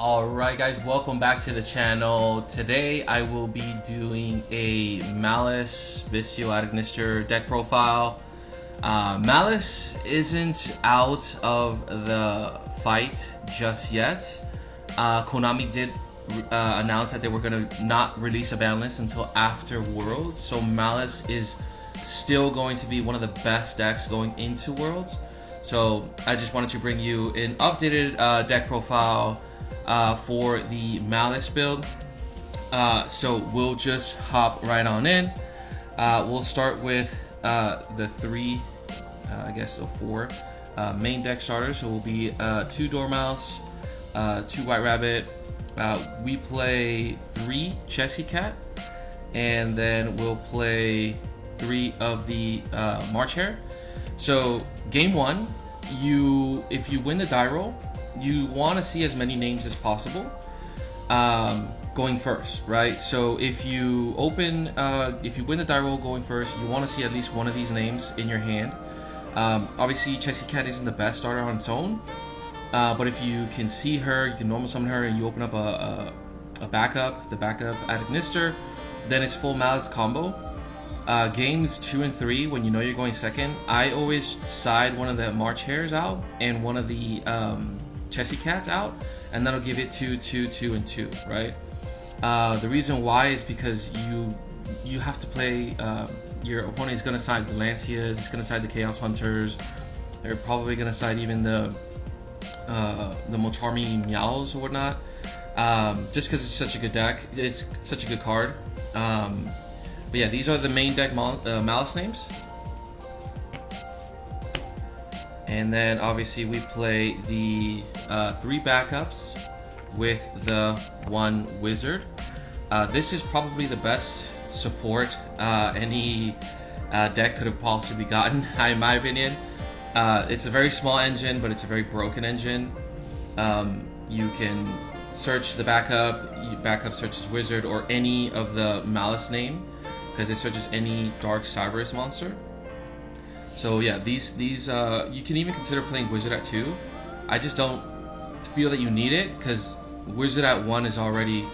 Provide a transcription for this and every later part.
Alright guys, welcome back to the channel. Today I will be doing a Maliss Bestial Adagnister deck profile. Maliss isn't out of the fight just yet. Konami did announce that they were going to not release a ban list until after Worlds, so Maliss is still going to be one of the best decks going into Worlds. So I just wanted to bring you an updated deck profile for the Maliss build. So we'll just hop right on in. We'll start with the four main deck starters. So we'll be 2 Dormouse, 2 White Rabbit. We play 3 Chessy Cat, and then we'll play 3 of the March Hare. So game 1, if you win the die roll, you want to see as many names as possible going first, right? So if you win the die roll going first, you want to see at least one of these names in your hand. Obviously, Chessy Cat isn't the best starter on its own, but if you can see her, you can normal summon her, and you open up the backup Adagnister, then it's full Maliss combo. Games 2 and 3, when you know you're going second, I always side one of the March Hares out and one of the Chessy Cats out, and that'll give it 2, 2, 2, and 2, right? The reason why is because you have to play. Your opponent is going to side the Lancias, it's going to side the Chaos Hunters. They're probably going to side even the Motarmi Meows or whatnot. Just because it's such a good deck, it's such a good card. But yeah, these are the main deck Maliss names. And then obviously we play the 3 backups with the 1 wizard. This is probably the best support any deck could have possibly gotten, in my opinion. It's a very small engine, but it's a very broken engine. You can search the backup searches wizard or any of the Maliss name, because it searches any Dark Cerberus monster. So yeah, these you can even consider playing Wizard at 2. I just don't feel that you need it, because Wizard at 1 is already,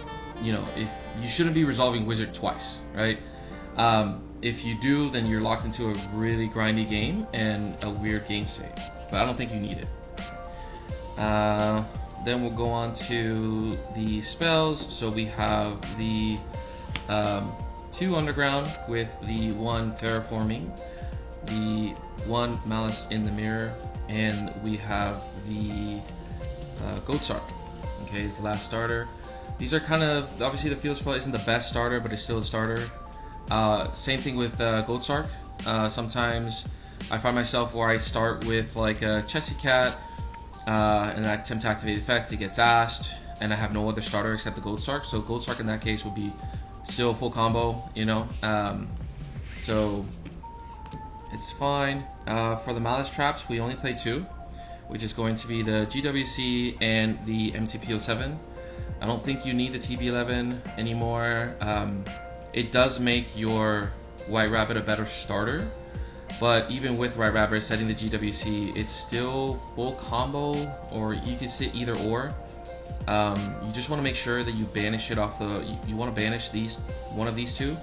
if you shouldn't be resolving Wizard twice, right? If you do, then you're locked into a really grindy game and a weird game state. But I don't think you need it. Then we'll go on to the spells. So we have the 2 Underground with the 1 Terraforming, the 1 Malice in the Mirror, and we have the Goatsark. Okay, it's the last starter. These are kind of, obviously the Field Spell isn't the best starter, but it's still a starter. Same thing with Goatsark. Sometimes I find myself where I start with like a Chessy Cat, and I attempt to activate effect, it gets ashed, and I have no other starter except the Goatsark. So Goatsark in that case would be still a full combo, so it's fine. For the Maliss traps, we only play 2, which is going to be the GWC and the MTP07. I don't think you need the TB11 anymore. It does make your White Rabbit a better starter, but even with White Rabbit setting the GWC, it's still full combo, or you can sit either or. You just want to make sure that you banish it off you want to banish one of these 2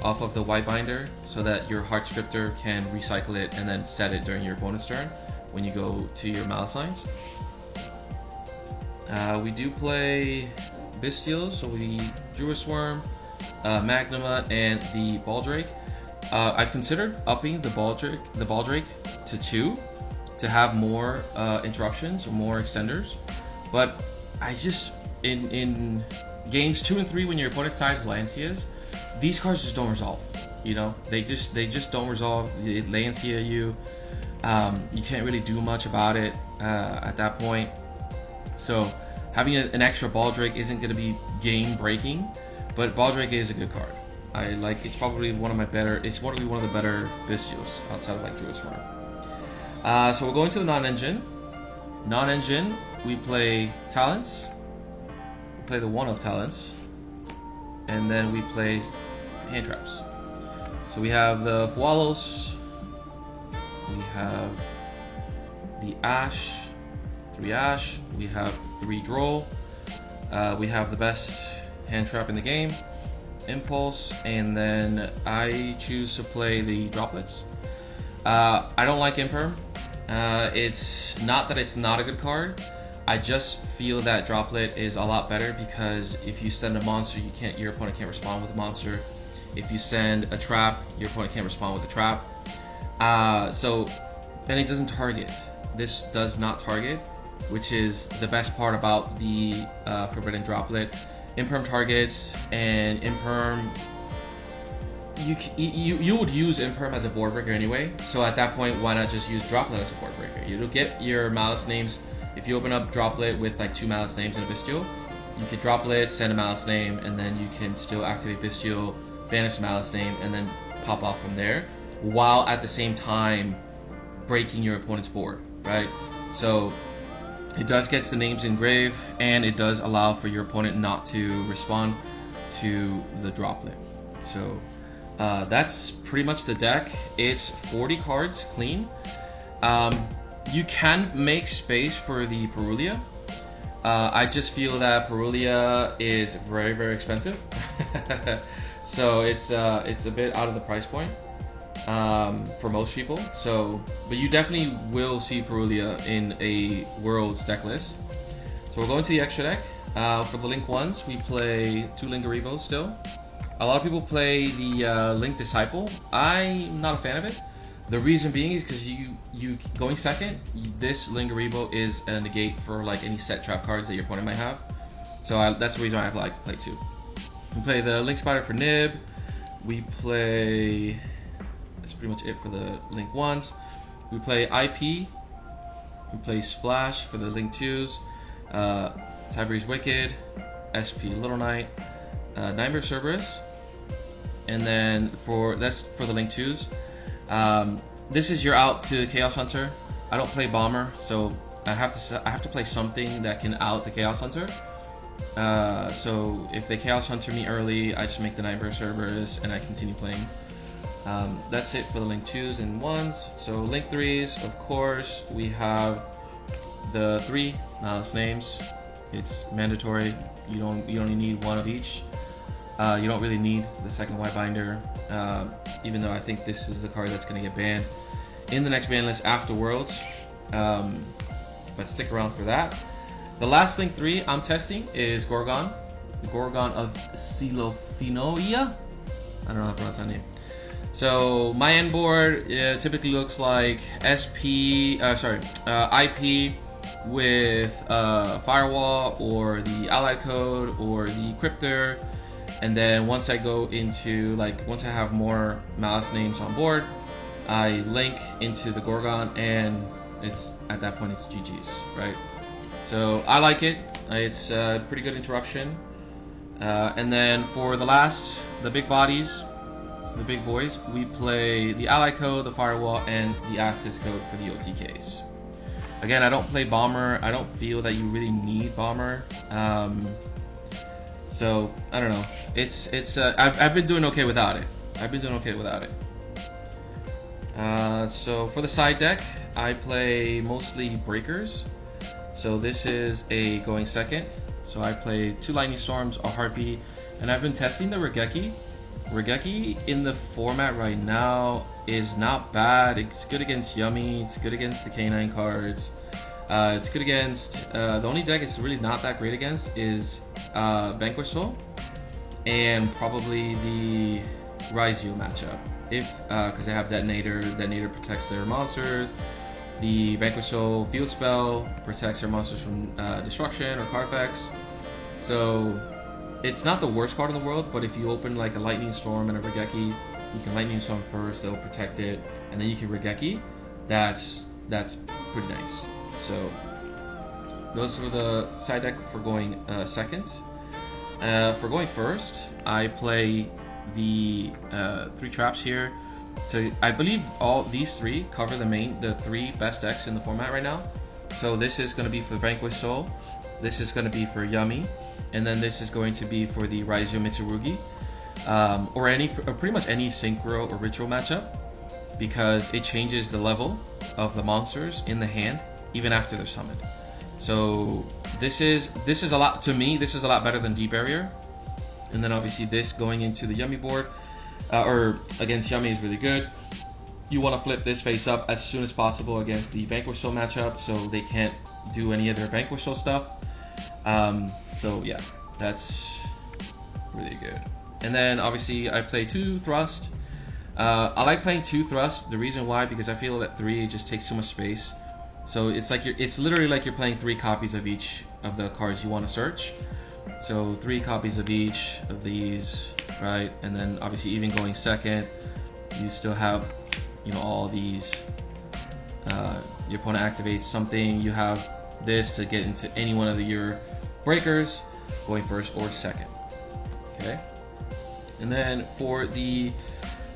off of the White Binder, so that your Heart Scriptor can recycle it and then set it during your bonus turn when you go to your Malice lines. We do play Bestials, so we drew a Swarm, Magnuma, and the Baldrake. I've considered upping the Baldrake to 2 to have more interruptions or more extenders, but I just in games 2 and 3, when your opponent sides Lancias, these cards just don't resolve. They just don't resolve. It Lancia you. You can't really do much about it at that point. So having an extra Baldrake isn't going to be game breaking, but Baldrake is a good card. It's probably one of my better. It's probably one of the better Bestials outside of like Druid Swarm. So we're going to the non-engine. Non-engine, we play Talents. We play the 1 of Talents, and then we play hand traps. So we have the Fualos, we have the Ash, 3 Ash, we have 3 Droll, We have the best hand trap in the game, Impulse, and then I choose to play the droplets. I don't like Imperm. It's not that it's not a good card. I just feel that Droplet is a lot better because if you send a monster, your opponent can't respond with a monster. If you send a trap, your opponent can't respond with a trap. And it doesn't target. This does not target, which is the best part about the Forbidden Droplet. Imperm targets, and Imperm, you would use Imperm as a board breaker anyway. So at that point, why not just use Droplet as a board breaker? You'll get your Malice names. If you open up Droplet with like 2 Malice names and a Bestial, you could Droplet, send a Malice name, and then you can still activate Bestial, banish the Malice name, and then pop off from there, while at the same time breaking your opponent's board, right? So it does get the names engraved, and it does allow for your opponent not to respond to the Droplet. So that's pretty much the deck. It's 40 cards clean. You can make space for the Perulia. I just feel that Perulia is very, very expensive. So it's a bit out of the price point for most people. So, but you definitely will see Perulia in a Worlds deck list. So we're going to the extra deck. For the Link ones, we play 2 Lingarivos still. A lot of people play the Link Disciple. I'm not a fan of it. The reason being is because you going second, this Lingarivo is a negate for like any set trap cards that your opponent might have. So that's the reason why I like to play 2. We play the Link Spider for Nib. We play, that's pretty much it for the Link 1s. We play IP. We play Splash for the Link 2s. Tiberius Wicked, SP Little Knight, Nightmare Cerberus. And then that's for the Link 2s. This is your out to Chaos Hunter. I don't play Bomber, so I have to play something that can out the Chaos Hunter. So if they Chaos Hunter me early, I just make the Nightmare Cerberus and I continue playing. That's it for the Link 2s and 1s. So Link 3s, of course, we have the 3 Malice names. It's mandatory. You only need 1 of each. You don't really need the second White Binder, even though I think this is the card that's going to get banned in the next ban list after Worlds. But stick around for that. The last Link 3 I'm testing is Gorgon. Gorgon of Silofinoia. I don't know how to pronounce that name. So my end board typically looks like IP with Firewall or the Allied Code or the Cryptor. And then once I go into, once I have more Malice names on board, I link into the Gorgon, and at that point it's GG's, right? So I like it. It's a pretty good interruption. And then for the big bodies, the big boys, we play the Ally Code, the Firewall, and the Access Code for the OTKs. Again, I don't play Bomber. I don't feel that you really need Bomber. So I don't know. I've been doing okay without it. So for the side deck, I play mostly Breakers. So this is a going second. So I play 2 Lightning Storms, a Harpy, and I've been testing the Regeki. Regeki in the format right now is not bad. It's good against Yummy. It's good against the K9 cards. It's good against the only deck it's really not that great against is Vanquish Soul and probably the Raizio matchup. Because they have Detonator. Detonator protects their monsters. The Vanquish Soul Field Spell protects their monsters from destruction or card effects. So it's not the worst card in the world, but if you open like a Lightning Storm and a Regeki, you can Lightning Storm first, they'll protect it, and then you can Regeki. That's pretty nice. So those were the side deck for going second. For going first, I play the 3 traps here. So I believe all these 3 cover the 3 best decks in the format right now. So this is going to be for Vanquish Soul, this is going to be for Yummy, and then this is going to be for the Raizio Mitsurugi, or pretty much any Synchro or Ritual matchup, because it changes the level of the monsters in the hand even after they're summoned. So this is a lot, to me, this is a lot better than Deep Barrier. And then obviously this going into the Yummy board, or against Yummy, is really good. You want to flip this face up as soon as possible against the Vanquish Soul matchup, so they can't do any of their Vanquish Soul stuff. So yeah, that's really good. And then obviously I play 2 Thrust. I like playing 2 Thrust. The reason why, because I feel that 3 just takes too much space. So it's literally like you're playing 3 copies of each of the cards you want to search. So 3 copies of each of these, right? And then obviously even going second, you still have, you know, all these. Your opponent activates something. You have this to get into any one of your breakers, going first or second. Okay. And then for the,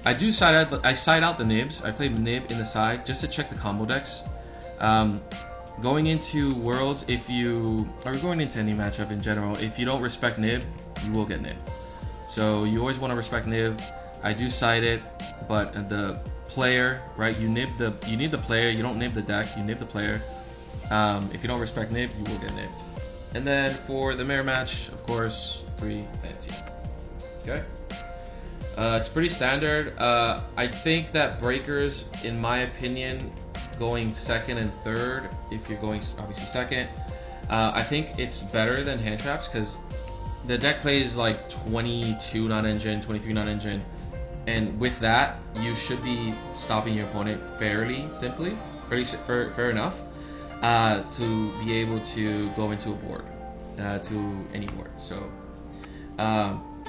I side out the nibs. I play nib in the side just to check the combo decks. Going into Worlds, if you are going into any matchup in general, if you don't respect nib, you will get nibbed. So you always want to respect nib. I do side it, but the player, right? You nib the player. You don't nib the deck. You nib the player. If you don't respect nib, you will get nibbed. And then for the mirror match, of course, 3 fancy. Okay. It's pretty standard. I think that breakers, in my opinion, going second and third, if you're going obviously second, I think it's better than hand traps, because the deck plays like 22 non-engine, 23 non-engine, and with that you should be stopping your opponent fairly simply, fair enough, to be able to go into a board, to any board. So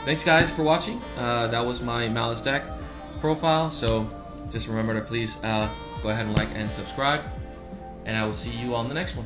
thanks guys for watching. That was my Maliss deck profile, so just remember to please go ahead and like and subscribe, and I will see you on the next one.